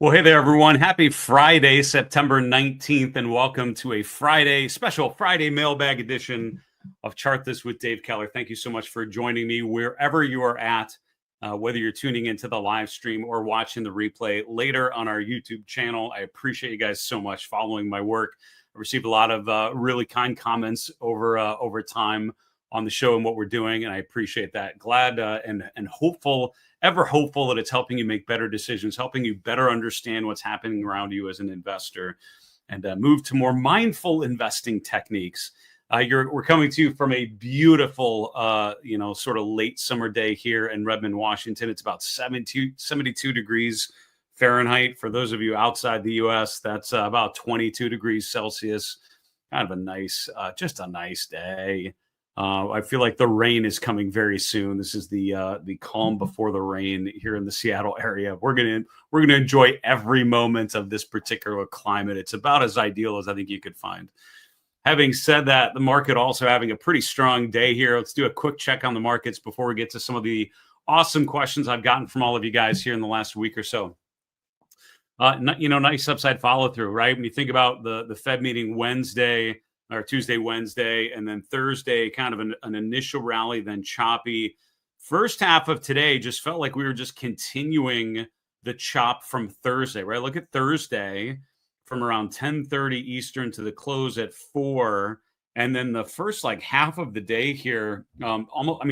Well, hey there, everyone. Happy Friday, September 19th, and welcome to a special Friday mailbag edition of Chart This with Dave Keller. Thank you so much for joining me wherever you are at, whether you're tuning into the live stream or watching the replay later on our YouTube channel. I appreciate you guys so much following my work. I received a lot of really kind comments over time on the show and what we're doing, and I appreciate that. Glad and hopeful, ever hopeful that it's helping you make better decisions, helping you better understand what's happening around you as an investor, and move to more mindful investing techniques. We're coming to you from a beautiful, sort of late summer day here in Redmond, Washington. It's about 72 degrees Fahrenheit. For those of you outside the U.S., that's about 22 degrees Celsius. Kind of a nice, just a nice day. I feel like the rain is coming very soon. This is the calm before the rain here in the Seattle area. We're gonna enjoy every moment of this particular climate. It's about as ideal as I think you could find. Having said that, the market also having a pretty strong day here. Let's do a quick check on the markets before we get to some of the awesome questions I've gotten from all of you guys here in the last week or so. Nice upside follow through, right? When you think about the Fed meeting Tuesday, Wednesday, and then Thursday, kind of an initial rally, then choppy. First half of today just felt like we were just continuing the chop from Thursday, right? Look at Thursday from around 10:30 Eastern to the close at 4. And then the first half of the day here,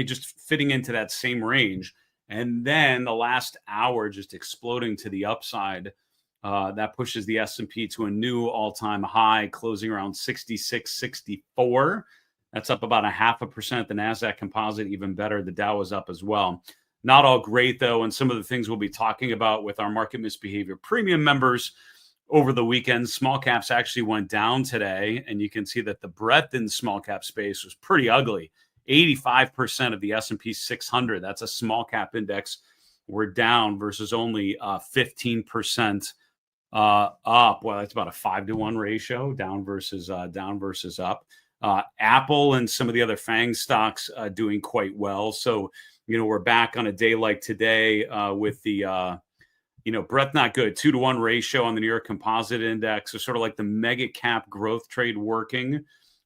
just fitting into that same range. And then the last hour just exploding to the upside. That pushes the S&P to a new all-time high, closing around 66.64. That's up about 0.5%. The NASDAQ composite even better. The Dow is up as well. Not all great, though, and some of the things we'll be talking about with our Market Misbehavior Premium members over the weekend. Small caps actually went down today, and you can see that the breadth in small cap space was pretty ugly. 85% of the S&P 600, that's a small cap index, were down versus only 15% up. Well, that's about a 5-to-1 ratio, down versus up. Apple and some of the other FANG stocks doing quite well. So, we're back on a day like today with the, breadth not good, 2-to-1 ratio on the New York Composite Index. So sort of like the mega cap growth trade working,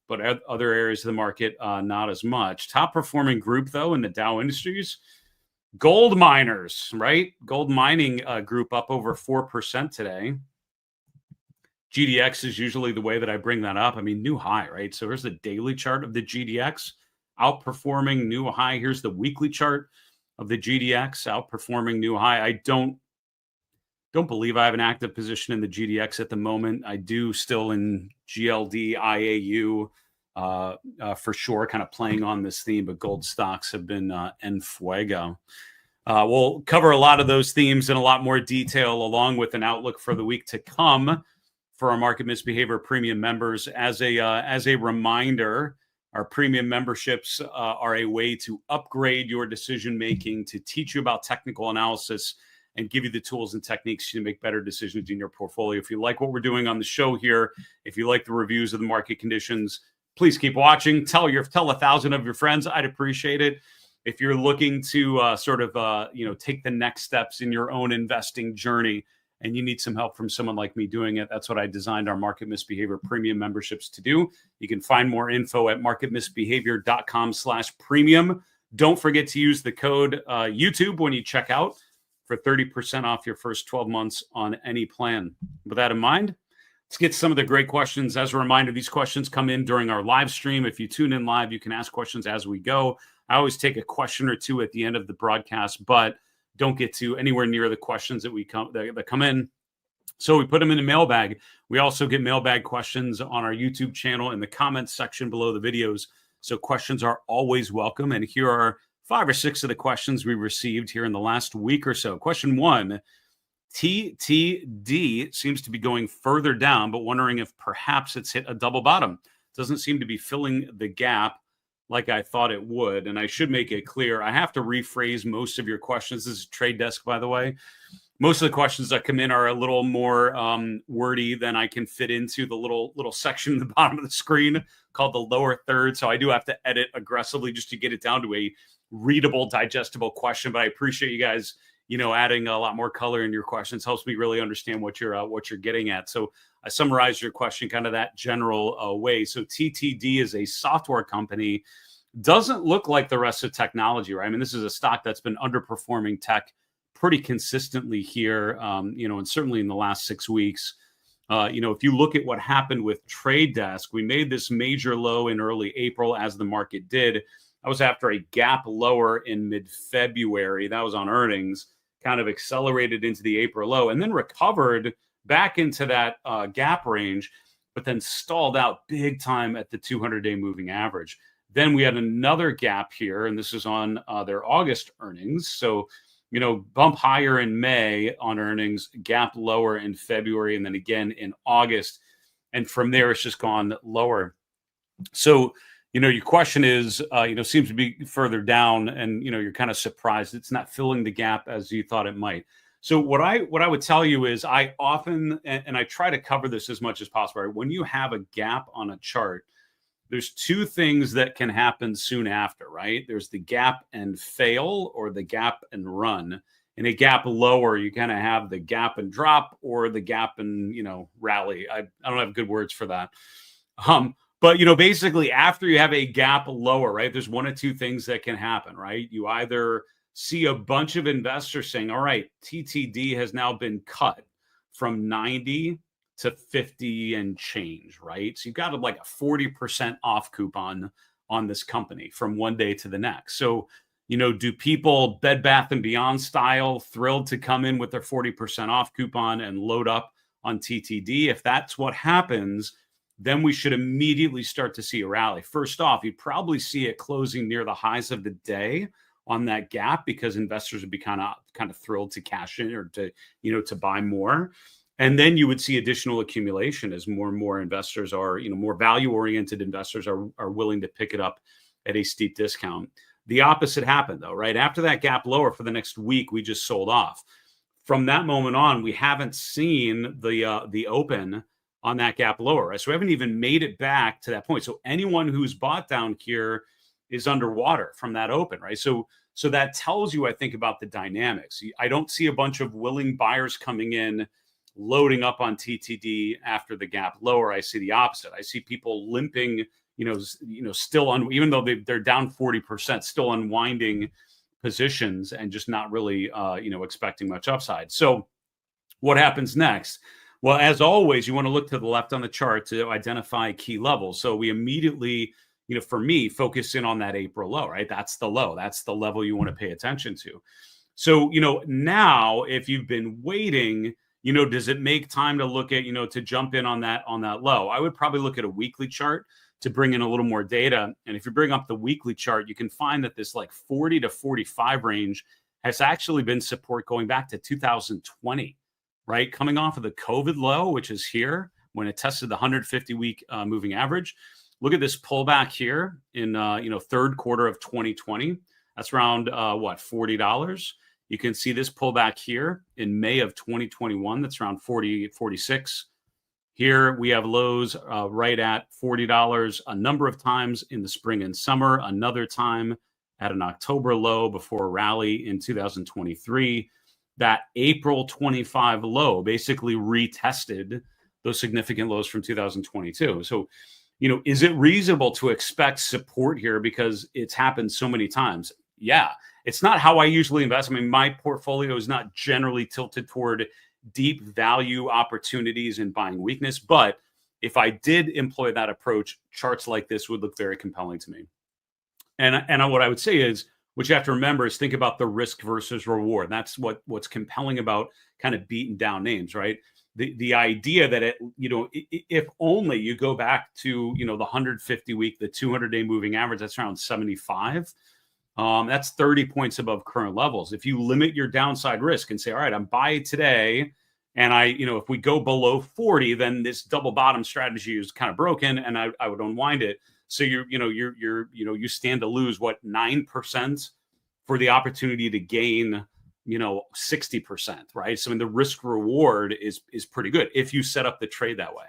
but other areas of the market, not as much. Top performing group, though, in the Dow Industries, gold miners, right? Gold mining group up over 4% today. GDX is usually the way that I bring that up. I mean, new high, right? So here's the daily chart of the GDX outperforming new high. Here's the weekly chart of the GDX outperforming new high. I don't believe I have an active position in the GDX at the moment. I do still in GLD, IAU, for sure, kind of playing on this theme, but gold stocks have been en fuego. We'll cover a lot of those themes in a lot more detail, along with an outlook for the week to come for our Market Misbehavior Premium members. As a reminder, our premium memberships are a way to upgrade your decision making, to teach you about technical analysis, and give you the tools and techniques to make better decisions in your portfolio. If you like what we're doing on the show here, if you like the reviews of the market conditions, please keep watching. Tell 1,000 of your friends. I'd appreciate it. If you're looking to take the next steps in your own investing journey and you need some help from someone like me doing it, that's what I designed our Market Misbehavior Premium memberships to do. You can find more info at marketmisbehavior.com/premium. Don't forget to use the code YouTube when you check out for 30% off your first 12 months on any plan. With that in mind, let's get some of the great questions. As a reminder, these questions come in during our live stream. If you tune in live, you can ask questions as we go. I always take a question or two at the end of the broadcast, but don't get to anywhere near the questions that come in. So we put them in a mailbag. We also get mailbag questions on our YouTube channel in the comments section below the videos. So questions are always welcome. And here are 5 or 6 of the questions we received here in the last week or so. Question 1, TTD seems to be going further down, but wondering if perhaps it's hit a double bottom. Doesn't seem to be filling the gap like I thought it would. And I should make it clear, I have to rephrase most of your questions. This is Trade Desk, by the way. Most of the questions that come in are a little more wordy than I can fit into the little section at the bottom of the screen called the lower third. So I do have to edit aggressively just to get it down to a readable, digestible question. But I appreciate you guys adding a lot more color in your questions helps me really understand what you're getting at. So I summarized your question kind of that general way. So TTD is a software company. Doesn't look like the rest of technology, right? I mean, this is a stock that's been underperforming tech pretty consistently here, and certainly in the last 6 weeks. If you look at what happened with Trade Desk, we made this major low in early April, as the market did. I was after a gap lower in mid-February. That was on earnings, kind of accelerated into the April low and then recovered back into that gap range, but then stalled out big time at the 200-day moving average. Then we had another gap here, and this is on their August earnings. So, bump higher in May on earnings, gap lower in February, and then again in August. And from there, it's just gone lower. So, your question is, seems to be further down, and, you're kind of surprised it's not filling the gap as you thought it might. So what I would tell you is I often, and I try to cover this as much as possible, right? When you have a gap on a chart, there's two things that can happen soon after, right? There's the gap and fail, or the gap and run. In a gap lower, you kind of have the gap and drop, or the gap and, rally. I don't have good words for that. But, basically after you have a gap lower, right, there's one of two things that can happen, right? You either see a bunch of investors saying, all right, TTD has now been cut from 90 to 50 and change, right? So you've got like a 40% off coupon on this company from one day to the next. So, do people Bed Bath & Beyond style thrilled to come in with their 40% off coupon and load up on TTD? If that's what happens, then we should immediately start to see a rally. First off, you probably see it closing near the highs of the day on that gap, because investors would be kind of thrilled to cash in, or to buy more. And then you would see additional accumulation as more and more investors are, more value-oriented investors are willing to pick it up at a steep discount. The opposite happened, though, right? After that gap lower for the next week, we just sold off. From that moment on, we haven't seen the open on that gap lower, right? So we haven't even made it back to that point. So anyone who's bought down here is underwater from that open, right? So that tells you, I think, about the dynamics. I don't see a bunch of willing buyers coming in, loading up on TTD after the gap lower. I see the opposite. I see people limping, still even though they're down 40%, still unwinding positions and just not really, expecting much upside. So what happens next? Well, as always, you want to look to the left on the chart to identify key levels. So we immediately, for me, focus in on that April low, right? That's the low. That's the level you want to pay attention to. So, now if you've been waiting, does it make time to look at, to jump in on that low? I would probably look at a weekly chart to bring in a little more data. And if you bring up the weekly chart, you can find that this like 40 to 45 range has actually been support going back to 2020, right? Coming off of the COVID low, which is here when it tested the 150-week moving average. Look at this pullback here in, third quarter of 2020. That's around, $40. You can see this pullback here in May of 2021. That's around 40, 46. Here we have lows right at $40 a number of times in the spring and summer, another time at an October low before a rally in 2023. That April 25 low basically retested those significant lows from 2022. So, is it reasonable to expect support here because it's happened so many times? Yeah. It's not how I usually invest. I mean, my portfolio is not generally tilted toward deep value opportunities and buying weakness. But if I did employ that approach, charts like this would look very compelling to me. And what I would say is, what you have to remember is think about the risk versus reward. That's what's compelling about kind of beaten down names, right? The idea that if only you go back to, the 150 week, the 200-day moving average, that's around 75. That's 30 points above current levels. If you limit your downside risk and say, all right, I'm buying today, and if we go below 40, then this double bottom strategy is kind of broken, and I would unwind it. So you stand to lose 9% for the opportunity to gain 60%, right? So the risk reward is pretty good if you set up the trade that way.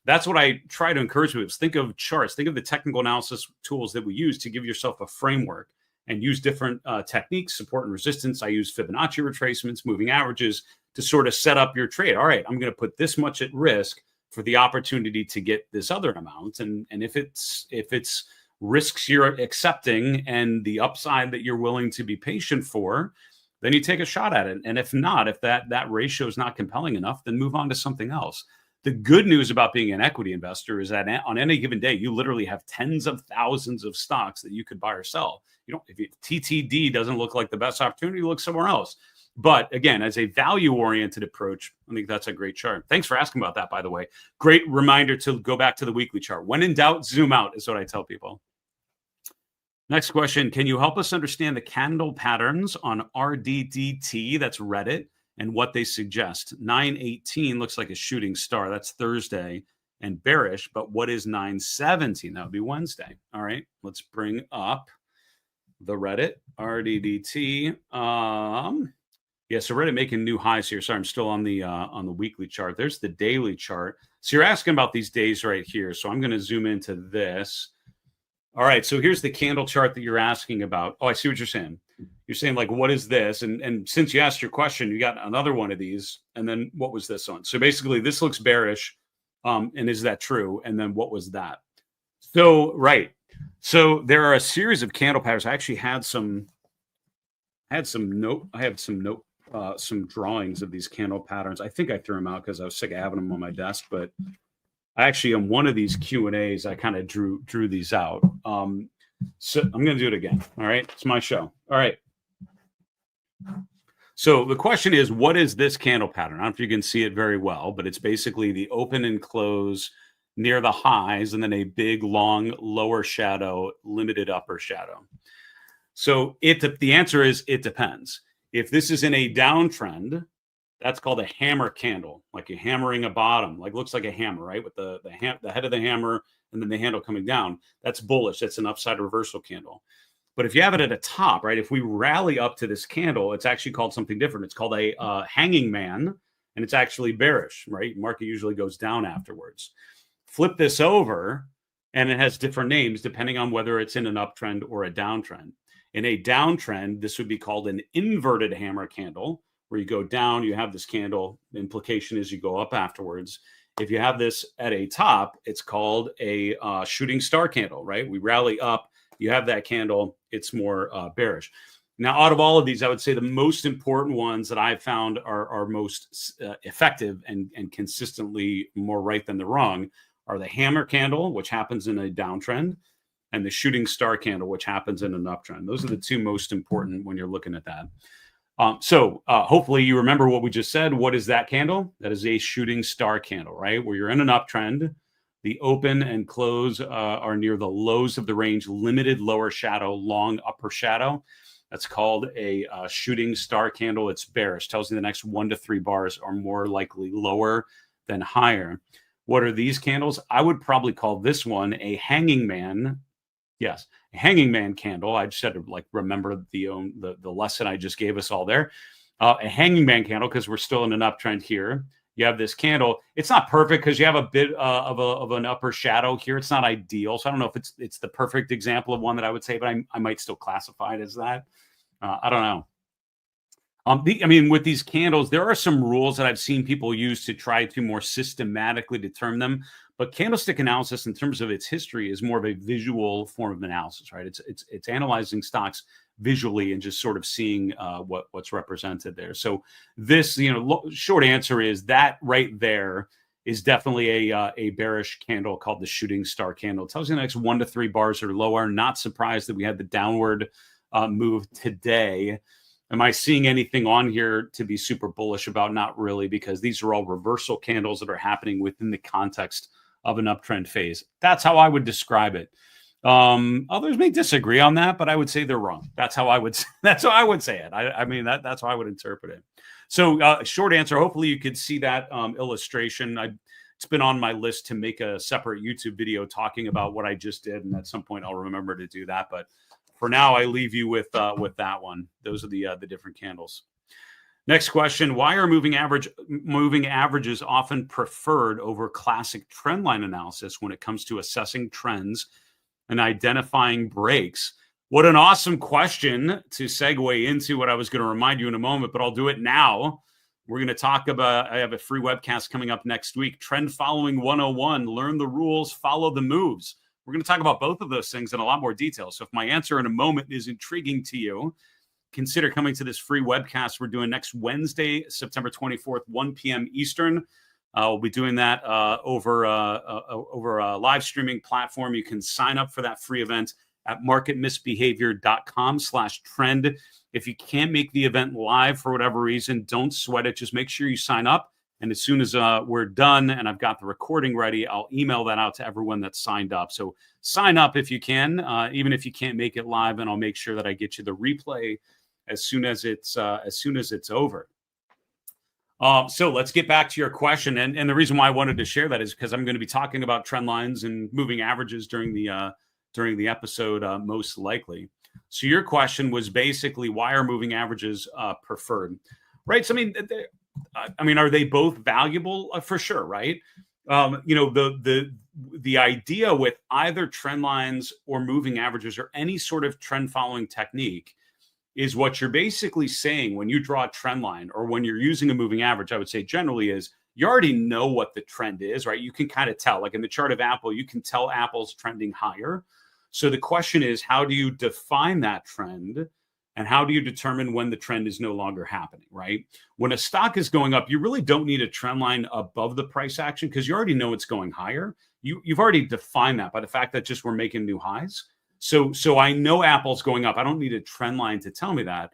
That's what I try to encourage people. Think of charts, think of the technical analysis tools that we use to give yourself a framework and use different techniques, support and resistance. I use Fibonacci retracements, moving averages to sort of set up your trade. All right, I'm going to put this much at risk for the opportunity to get this other amount. And if it's risks you're accepting and the upside that you're willing to be patient for, then you take a shot at it. And if not, if that ratio is not compelling enough, then move on to something else. The good news about being an equity investor is that on any given day, you literally have tens of thousands of stocks that you could buy or sell. If TTD doesn't look like the best opportunity, look somewhere else. But again, as a value-oriented approach, I think that's a great chart. Thanks for asking about that, by the way. Great reminder to go back to the weekly chart. When in doubt, zoom out is what I tell people. Next question, can you help us understand the candle patterns on RDDT, that's Reddit, and what they suggest? 918 looks like a shooting star. That's Thursday and bearish, but what is 917? That would be Wednesday. All right, let's bring up the Reddit, RDDT. Yeah, so Reddit making new highs here. Sorry, I'm still on the weekly chart. There's the daily chart. So you're asking about these days right here. So I'm going to zoom into this. All right, so here's the candle chart that you're asking about. Oh, I see what you're saying. You're saying, like, what is this? And since you asked your question, you got another one of these. And then what was this on? So basically, this looks bearish. And is that true? And then what was that? So, right. So there are a series of candle patterns. I actually had some drawings of these candle patterns. I think I threw them out because I was sick of having them on my desk, but actually on one of these Q&As, I kind of drew these out. So I'm going to do it again. All right. It's my show. All right. So the question is, what is this candle pattern? I don't know if you can see it very well, but it's basically the open and close near the highs and then a big, long lower shadow, limited upper shadow. So the answer is it depends. If this is in a downtrend, that's called a hammer candle, like you're hammering a bottom, like looks like a hammer, right? With the head of the hammer and then the handle coming down. That's bullish. That's an upside reversal candle. But if you have it at a top, right? If we rally up to this candle, it's actually called something different. It's called a hanging man, and it's actually bearish, right? Market usually goes down afterwards. Flip this over, and it has different names depending on whether it's in an uptrend or a downtrend. In a downtrend, this would be called an inverted hammer candle, where you go down, you have this candle. The implication is you go up afterwards. If you have this at a top, it's called a shooting star candle, right? We rally up, you have that candle, it's more bearish. Now, out of all of these, I would say the most important ones that I've found are most effective and consistently more right than the wrong are the hammer candle, which happens in a downtrend, and the shooting star candle, which happens in an uptrend. Those are the two most important when you're looking at that. So hopefully you remember what we just said. What is that candle? That is a shooting star candle, right? Where you're in an uptrend, the open and close are near the lows of the range, limited lower shadow, long upper shadow. That's called a shooting star candle. It's bearish. Tells you the next 1 to 3 bars are more likely lower than higher. What are these candles? I would probably call this one a hanging man. Yes, a hanging man candle. I just had to remember the lesson I just gave us all there. A hanging man candle, because we're still in an uptrend here. You have this candle. It's not perfect because you have a bit of an upper shadow here. It's not ideal. So I don't know if it's the perfect example of one that I would say, but I might still classify it as that. I don't know. With these candles, there are some rules that I've seen people use to try to more systematically determine them. But candlestick analysis, in terms of its history, is more of a visual form of analysis, right? It's analyzing stocks visually and just sort of seeing what's represented there. So this, short answer is that right there is definitely a bearish candle called the shooting star candle. It tells you the next 1 to 3 bars are lower. Not surprised that we had the downward move today. Am I seeing anything on here to be super bullish about? Not really, because these are all reversal candles that are happening within the context of an uptrend phase. That's how I would describe it. Others may disagree on that, but I would say they're wrong. That's how I would say it. That's how I would interpret it. So short answer, hopefully you could see that illustration. It's been on my list to make a separate YouTube video talking about what I just did. And at some point I'll remember to do that. But for now, I leave you with that one. Those are the different candles. Next question, why are moving averages often preferred over classic trendline analysis when it comes to assessing trends and identifying breaks? What an awesome question to segue into what I was going to remind you in a moment, but I'll do it now. We're going to talk about, I have a free webcast coming up next week, Trend Following 101, learn the rules, follow the moves. We're going to talk about both of those things in a lot more detail. So if my answer in a moment is intriguing to you, consider coming to this free webcast we're doing next Wednesday, September 24th, 1 p.m. Eastern. We'll be doing that over a live streaming platform. You can sign up for that free event at marketmisbehavior.com/trend. If you can't make the event live for whatever reason, don't sweat it. Just make sure you sign up. And as soon as we're done and I've got the recording ready, I'll email that out to everyone that's signed up. So sign up if you can, even if you can't make it live, and I'll make sure that I get you the replay as soon as it's over. So let's get back to your question. And the reason why I wanted to share that is because I'm going to be talking about trend lines and moving averages during the episode, most likely. So your question was basically, why are moving averages preferred? Right. So, I mean, are they both valuable? For sure. Right. The idea with either trend lines or moving averages or any sort of trend following technique is what you're basically saying when you draw a trend line or when you're using a moving average, I would say generally is you already know what the trend is, right? You can kind of tell, like in the chart of Apple, you can tell Apple's trending higher. So the question is, how do you define that trend? And how do you determine when the trend is no longer happening, right? When a stock is going up, you really don't need a trend line above the price action because you already know it's going higher. You've already defined that by the fact that just we're making new highs. So I know Apple's going up. I don't need a trend line to tell me that.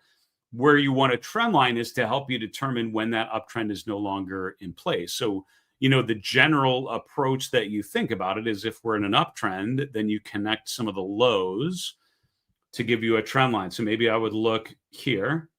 Where you want a trend line is to help you determine when that uptrend is no longer in place. So, the general approach that you think about it is if we're in an uptrend, then you connect some of the lows to give you a trend line. So maybe I would look here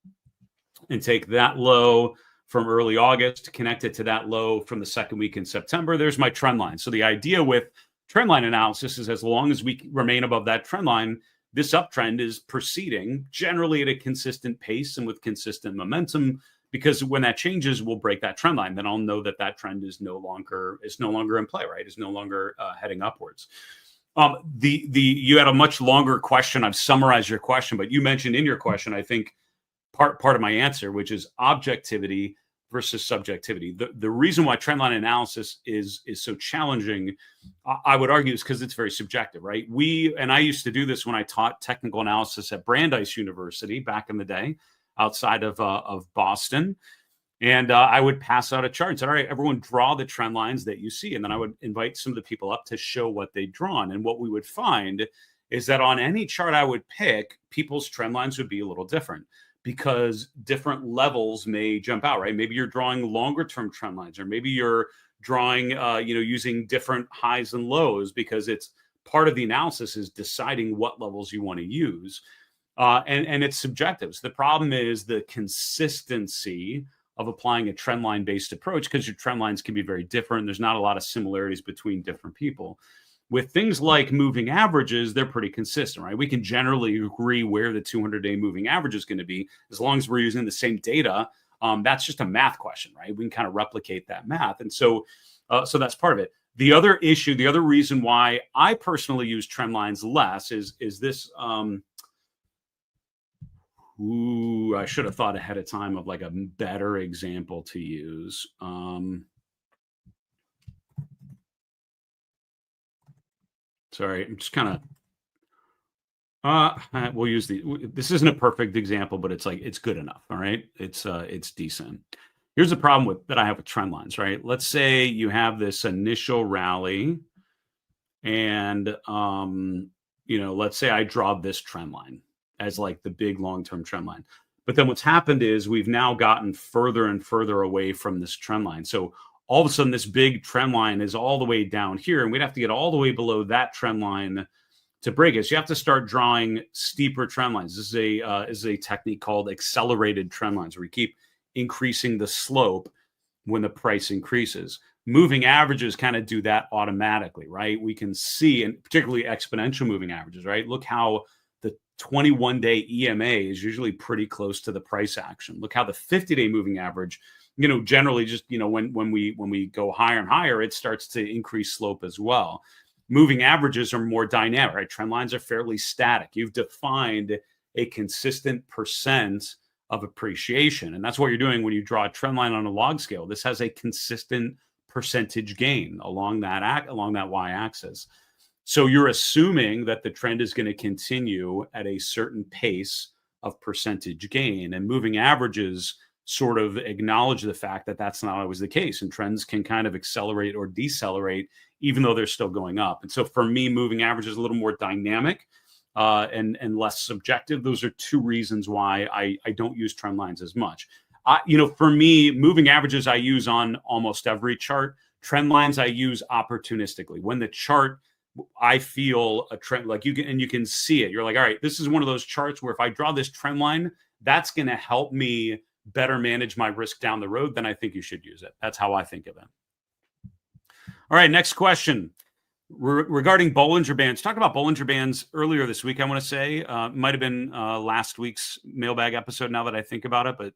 and take that low from early August, connect it to that low from the second week in September. There's my trend line. So the idea with trend line analysis is as long as we remain above that trend line, this uptrend is proceeding generally at a consistent pace and with consistent momentum, because when that changes, we'll break that trend line. Then I'll know that that trend is no longer in play, right? Is no longer heading upwards. You had a much longer question. I've summarized your question, but you mentioned in your question, I think part of my answer, which is objectivity versus subjectivity. The reason why trendline analysis is so challenging, I would argue, is because it's very subjective, right? I used to do this when I taught technical analysis at Brandeis University back in the day, outside of Boston. And I would pass out a chart and say, all right, everyone draw the trend lines that you see. And then I would invite some of the people up to show what they'd drawn. And what we would find is that on any chart I would pick, people's trend lines would be a little different because different levels may jump out, right? Maybe you're drawing longer term trend lines, or maybe you're drawing, using different highs and lows, because it's part of the analysis is deciding what levels you want to use. And it's subjective. So the problem is the consistency of applying a trend line based approach, because your trend lines can be very different. There's not a lot of similarities between different people. With things like moving averages, they're pretty consistent, right? We can generally agree where the 200-day moving average is going to be as long as we're using the same data. That's just a math question, right? We can kind of replicate that math. And so that's part of it. The other issue, the other reason why I personally use trend lines less is this. I should have thought ahead of time of like a better example to use. Sorry, I'm just kind of, we'll use this isn't a perfect example, but it's good enough. All right. It's decent. Here's the problem that I have with trend lines, right? Let's say you have this initial rally and, let's say I draw this trend line as like the big long-term trend line. But then what's happened is we've now gotten further and further away from this trend line. So all of a sudden, this big trend line is all the way down here, and we'd have to get all the way below that trend line to break it. So you have to start drawing steeper trend lines. This is a technique called accelerated trend lines, where we keep increasing the slope when the price increases. Moving averages kind of do that automatically, right? We can see, and particularly exponential moving averages, right? Look how the 21-day EMA is usually pretty close to the price action. Look how the 50-day moving average, generally just, when we go higher and higher, it starts to increase slope as well. moving averages are more dynamic, right? Trend lines are fairly static. You've defined a consistent percent of appreciation. And that's what you're doing when you draw a trend line on a log scale. This has a consistent percentage gain along that y-axis. So you're assuming that the trend is going to continue at a certain pace of percentage gain, and moving averages sort of acknowledge the fact that that's not always the case, and trends can kind of accelerate or decelerate even though they're still going up. And so for me, moving average is a little more dynamic and less subjective. Those are two reasons why I don't use trend lines as much. For me, moving averages I use on almost every chart. Trend lines I use opportunistically. When the chart, I feel a trend, like you can see it. You're like, all right, this is one of those charts where if I draw this trend line, that's going to help me better manage my risk down the road. Then I think you should use it. That's how I think of it. All right, next question. Regarding Bollinger Bands, talked about Bollinger Bands earlier this week, I want to say. Might have been last week's mailbag episode now that I think about it, but I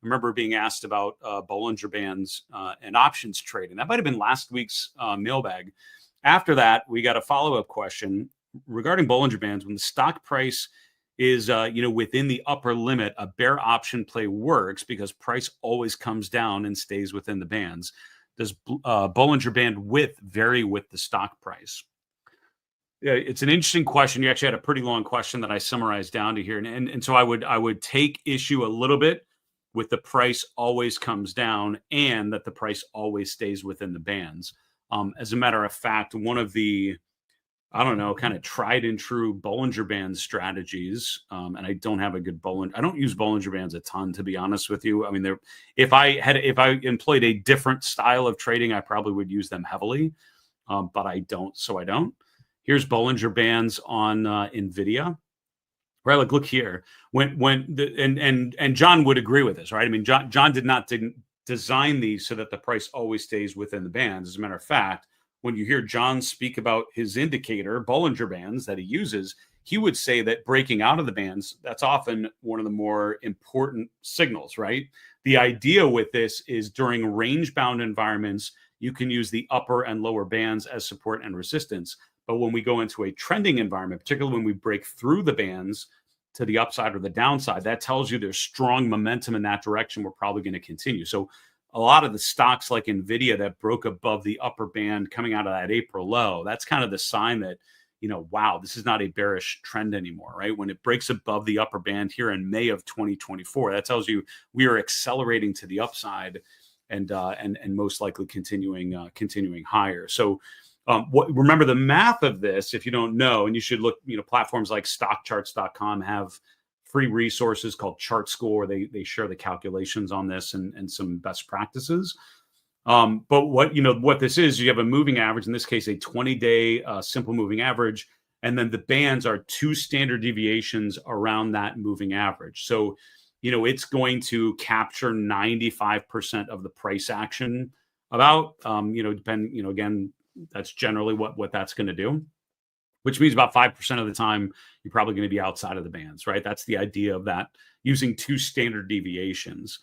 remember being asked about Bollinger Bands and options trading. That might have been last week's mailbag. After that, we got a follow-up question regarding Bollinger Bands. When the stock price is within the upper limit, a bear option play works because price always comes down and stays within the bands. Does Bollinger Band width vary with the stock price? Yeah, it's an interesting question. You actually had a pretty long question that I summarized down to here, and so I would take issue a little bit with the price always comes down and that the price always stays within the bands. As a matter of fact, one of the, kind of tried and true Bollinger Band strategies, and I don't have a good I don't use Bollinger Bands a ton, to be honest with you. I mean, if I employed a different style of trading, I probably would use them heavily, but I don't, so I don't. Here's Bollinger Bands on NVIDIA. Right, like look here. And John would agree with this, right? I mean, John did not design these so that the price always stays within the bands. As a matter of fact, when you hear John speak about his indicator, Bollinger Bands, that he uses, he would say that breaking out of the bands, that's often one of the more important signals, right? The idea with this is during range-bound environments, you can use the upper and lower bands as support and resistance. But when we go into a trending environment, particularly when we break through the bands to the upside or the downside, that tells you there's strong momentum in that direction. We're probably going to continue. So a lot of the stocks like NVIDIA that broke above the upper band coming out of that April low, that's kind of the sign that, wow, this is not a bearish trend anymore, right? When it breaks above the upper band here in May of 2024, that tells you we are accelerating to the upside and most likely continuing higher. So remember the math of this, if you don't know, and you should look, platforms like stockcharts.com have free resources called Chart School, where they share the calculations on this and some best practices. But what this is, you have a moving average, in this case, a 20-day simple moving average, and then the bands are 2 standard deviations around that moving average. So, it's going to capture 95% of the price action about, again, that's generally what that's going to do, which means about 5% of the time you're probably going to be outside of the bands, right? That's the idea of that, using 2 standard deviations.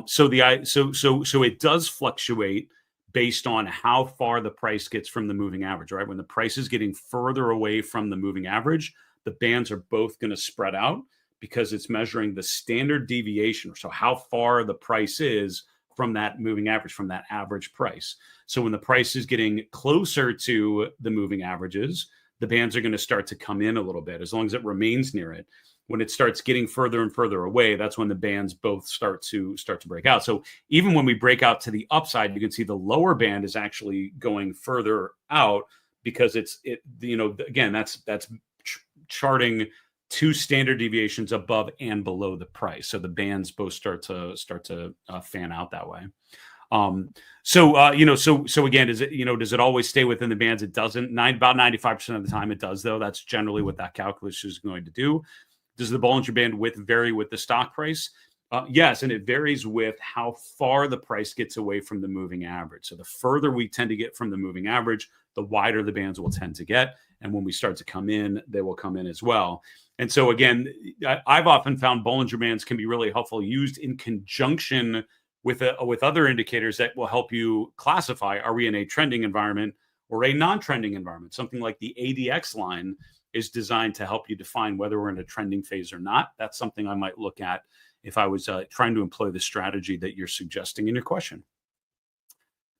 So it does fluctuate based on how far the price gets from the moving average, right? When the price is getting further away from the moving average, the bands are both going to spread out because it's measuring the standard deviation, so how far the price is from that moving average, from that average price. So when the price is getting closer to the moving averages, the bands are going to start to come in a little bit, as long as it remains near it. When it starts getting further and further away, that's when the bands both start to break out. So even when we break out to the upside, you can see the lower band is actually going further out because again, that's charting 2 standard deviations above and below the price. So the bands both start to fan out that way. So again, does it always stay within the bands? It doesn't. About 95% of the time it does, though. That's generally what that calculation is going to do. Does the Bollinger Band width vary with the stock price? Yes, and it varies with how far the price gets away from the moving average. So the further we tend to get from the moving average, the wider the bands will tend to get. And when we start to come in, they will come in as well. And so again, I've often found Bollinger Bands can be really helpful, used in conjunction with other indicators that will help you classify, are we in a trending environment or a non-trending environment. Something like the ADX line is designed to help you define whether we're in a trending phase or not. That's something I might look at if I was trying to employ the strategy that you're suggesting in your question.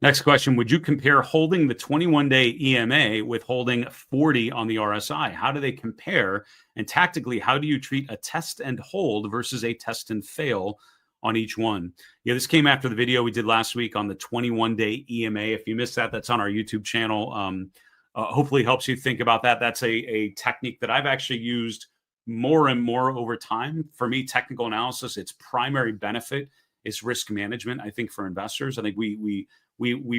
Next question, would you compare holding the 21-day EMA with holding 40 on the RSI? How do they compare? And tactically, how do you treat a test and hold versus a test and fail on each one? Yeah, this came after the video we did last week on the 21-day EMA. If you missed that, that's on our YouTube channel. Hopefully it helps you think about that. That's a technique that I've actually used more and more over time. For me, technical analysis, its primary benefit is risk management. I think for investors, I think we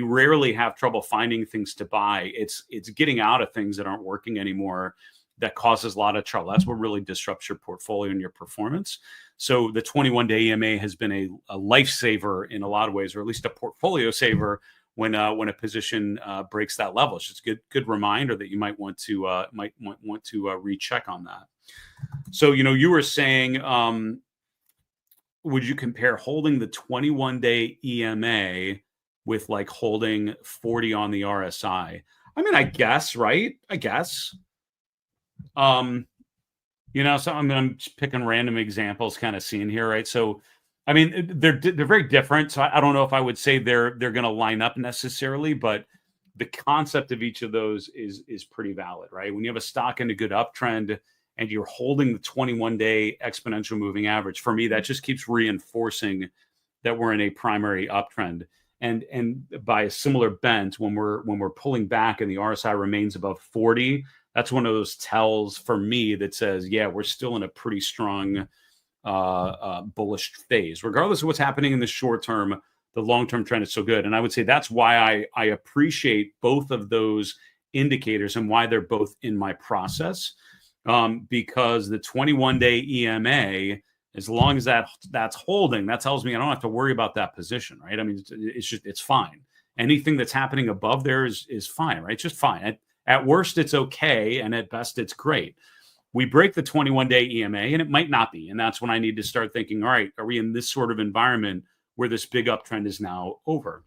rarely have trouble finding things to buy. It's getting out of things that aren't working anymore that causes a lot of trouble. That's what really disrupts your portfolio and your performance. So the 21-day EMA has been a lifesaver in a lot of ways, or at least a portfolio saver when a position breaks that level. It's just a good reminder that you might want to recheck on that. So you were saying, would you compare holding the 21-day EMA with like holding 40 on the RSI? I mean, I guess, right? I guess. So I'm just picking random examples, kind of seeing here, right? So, I mean, they're very different. So I don't know if I would say they're going to line up necessarily, but the concept of each of those is pretty valid, right? When you have a stock in a good uptrend and you're holding the 21-day exponential moving average, for me, that just keeps reinforcing that we're in a primary uptrend. And by a similar bent, when we're pulling back and the RSI remains above 40, that's one of those tells for me that says, yeah, we're still in a pretty strong bullish phase. Regardless of what's happening in the short term, the long-term trend is so good. And I would say that's why I appreciate both of those indicators and why they're both in my process. Because the 21-day EMA, as long as that's holding, that tells me I don't have to worry about that position, right? I mean, it's fine. Anything that's happening above there is fine, right? It's just fine. At worst, it's okay, and at best, it's great. We break the 21-day EMA, and it might not be, and that's when I need to start thinking, all right, are we in this sort of environment where this big uptrend is now over?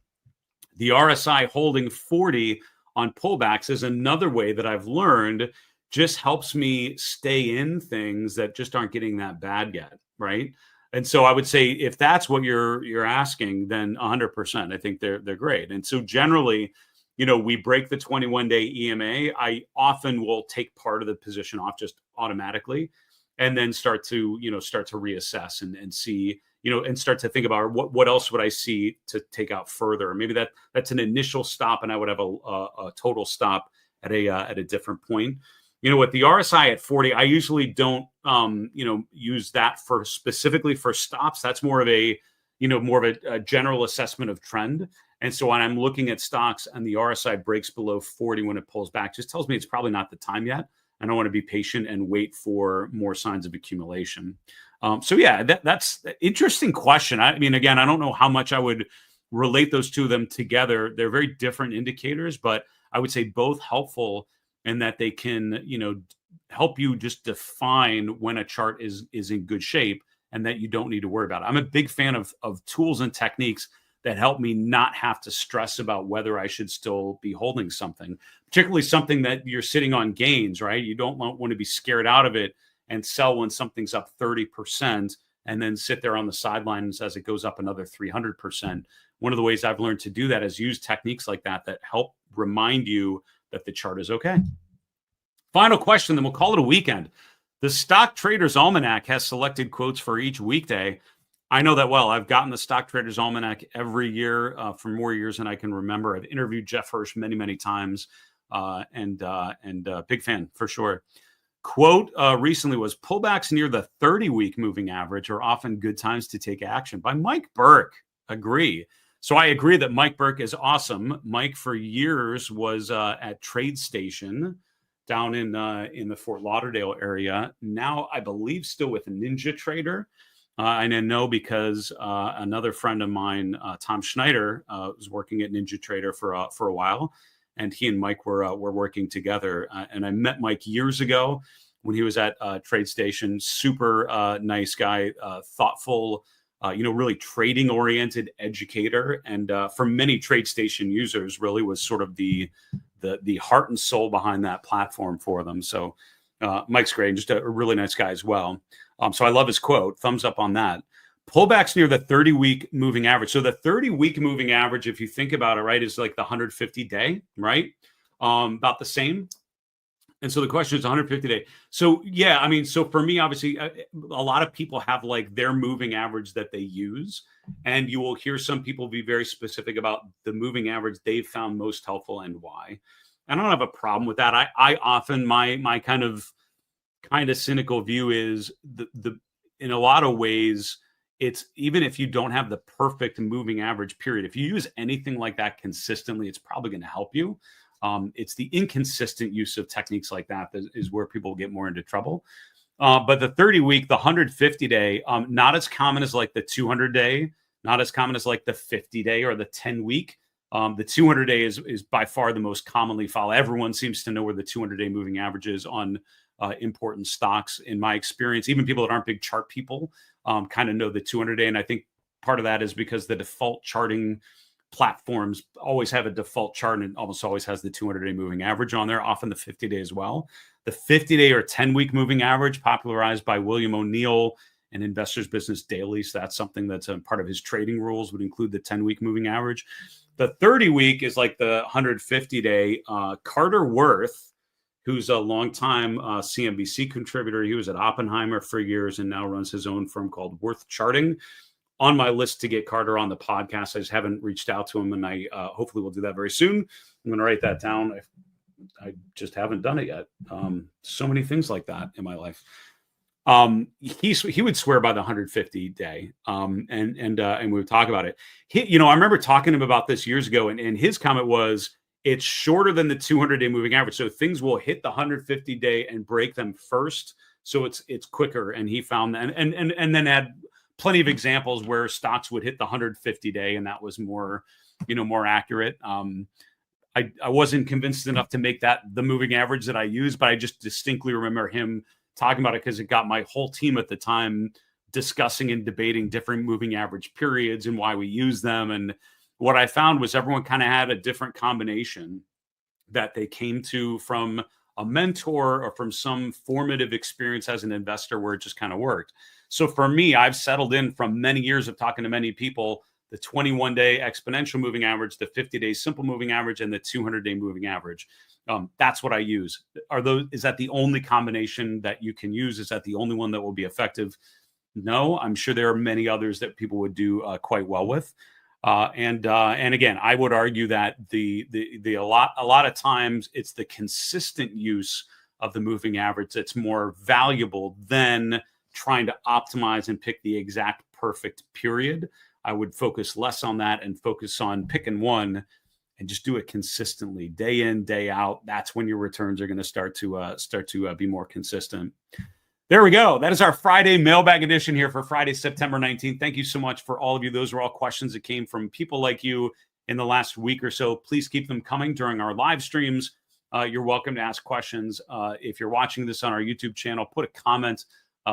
The RSI holding 40 on pullbacks is another way that I've learned just helps me stay in things that just aren't getting that bad yet, right? And so I would say if that's what you're asking, then 100%. I think they're great. And so generally, we break the 21-day EMA. I often will take part of the position off just automatically, and then start to reassess and see, and start to think about what else would I see to take out further. Maybe that's an initial stop, and I would have a total stop at a different point. With the RSI at 40, I usually don't, use that specifically for stops. That's more of a general assessment of trend. And so when I'm looking at stocks and the RSI breaks below 40 when it pulls back, just tells me it's probably not the time yet. And I want to be patient and wait for more signs of accumulation. So yeah, that's an interesting question. I mean, again, I don't know how much I would relate those two of them together. They're very different indicators, but I would say both helpful in that they can, help you just define when a chart is in good shape and that you don't need to worry about it. I'm a big fan of tools and techniques that help me not have to stress about whether I should still be holding something, particularly something that you're sitting on gains, right? You don't want to be scared out of it and sell when something's up 30% and then sit there on the sidelines as it goes up another 300%. One of the ways I've learned to do that is use techniques like that help remind you that the chart is okay. Final question, then we'll call it a weekend. The Stock Traders Almanac has selected quotes for each weekday. I know that well. I've gotten the Stock Traders Almanac every year for more years than I can remember. I've interviewed Jeff Hirsch many, many times, and big fan for sure. Quote recently was, pullbacks near the 30-week moving average are often good times to take action, by Mike Burke. Agree. So I agree that Mike Burke is awesome. Mike for years was at TradeStation down in the Fort Lauderdale area. Now I believe still with Ninja Trader. I know because another friend of mine, Tom Schneider, was working at Ninja Trader for a while, and he and Mike were working together. And I met Mike years ago when he was at TradeStation. Super nice guy, thoughtful, really trading oriented educator, and for many TradeStation users, really was sort of the the heart and soul behind that platform for them. So Mike's great, and just a really nice guy as well. So I love his quote. Thumbs up on that. Pullbacks near the 30-week moving average. So the 30-week moving average, if you think about it, right, is like the 150-day, right? About the same. And so the question is 150 day. So yeah, I mean, so for me, obviously, a lot of people have like their moving average that they use, and you will hear some people be very specific about the moving average they've found most helpful and why. I don't have a problem with that. I often my kind of cynical view is the in a lot of ways, it's even if you don't have the perfect moving average period, if you use anything like that consistently, it's probably going to help you. It's the inconsistent use of techniques like that is where people get more into trouble. But the 30-week, the 150-day, not as common as like the 200-day, not as common as like the 50-day or the 10-week. The 200-day is by far the most commonly followed. Everyone seems to know where the 200-day moving average is on important stocks. In my experience, even people that aren't big chart people kind of know the 200-day. And I think part of that is because the default charting platforms always have a default chart, and it almost always has the 200-day moving average on there, often the 50-day as well. The 50-day or 10-week moving average, popularized by William O'Neill and Investors Business Daily. So that's something that's a part of his trading rules, would include the 10-week moving average. The 30-week is like the 150-day. Carter Worth, who's a longtime CNBC contributor, he was at Oppenheimer for years and now runs his own firm called Worth Charting. On my list to get Carter on the podcast. I just haven't reached out to him, and I hopefully will do that very soon. I'm going to write that down. I just haven't done it yet. So many things like that in my life. He would swear by the 150-day, and we would talk about it. I remember talking to him about this years ago, and his comment was, it's shorter than the 200-day moving average, so things will hit the 150-day and break them first, so it's quicker. And he found that, and then had plenty of examples where stocks would hit the 150-day, and that was more accurate. I wasn't convinced enough to make that the moving average that I use, but I just distinctly remember him talking about it because it got my whole team at the time discussing and debating different moving average periods and why we use them. And what I found was everyone kind of had a different combination that they came to from a mentor or from some formative experience as an investor where it just kind of worked. So for me, I've settled in from many years of talking to many people, the 21-day exponential moving average, the 50-day simple moving average, and the 200-day moving average. That's what I use. Is that the only combination that you can use? Is that the only one that will be effective? No, I'm sure there are many others that people would do quite well with. And again, I would argue that a lot of times it's the consistent use of the moving average that's more valuable than trying to optimize and pick the exact perfect period. I would focus less on that and focus on picking one and just do it consistently, day in, day out. That's when your returns are going to start to be more consistent. There we go. That is our Friday mailbag edition here for Friday, September 19th. Thank you so much for all of you. Those were all questions that came from people like you in the last week or so. Please keep them coming during our live streams. You're welcome to ask questions. If you're watching this on our YouTube channel, put a comment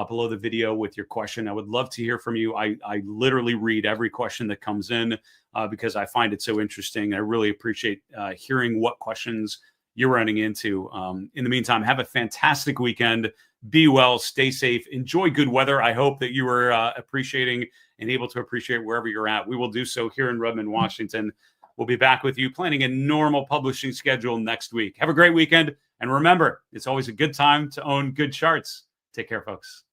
below the video with your question. I would love to hear from you. I literally read every question that comes in because I find it so interesting. I really appreciate hearing what questions you're running into. In the meantime, have a fantastic weekend. Be well, stay safe, enjoy good weather. I hope that you were appreciating and able to appreciate wherever you're at. We will do so here in Redmond, Washington. We'll be back with you planning a normal publishing schedule next week. Have a great weekend. And remember, it's always a good time to own good charts. Take care, folks.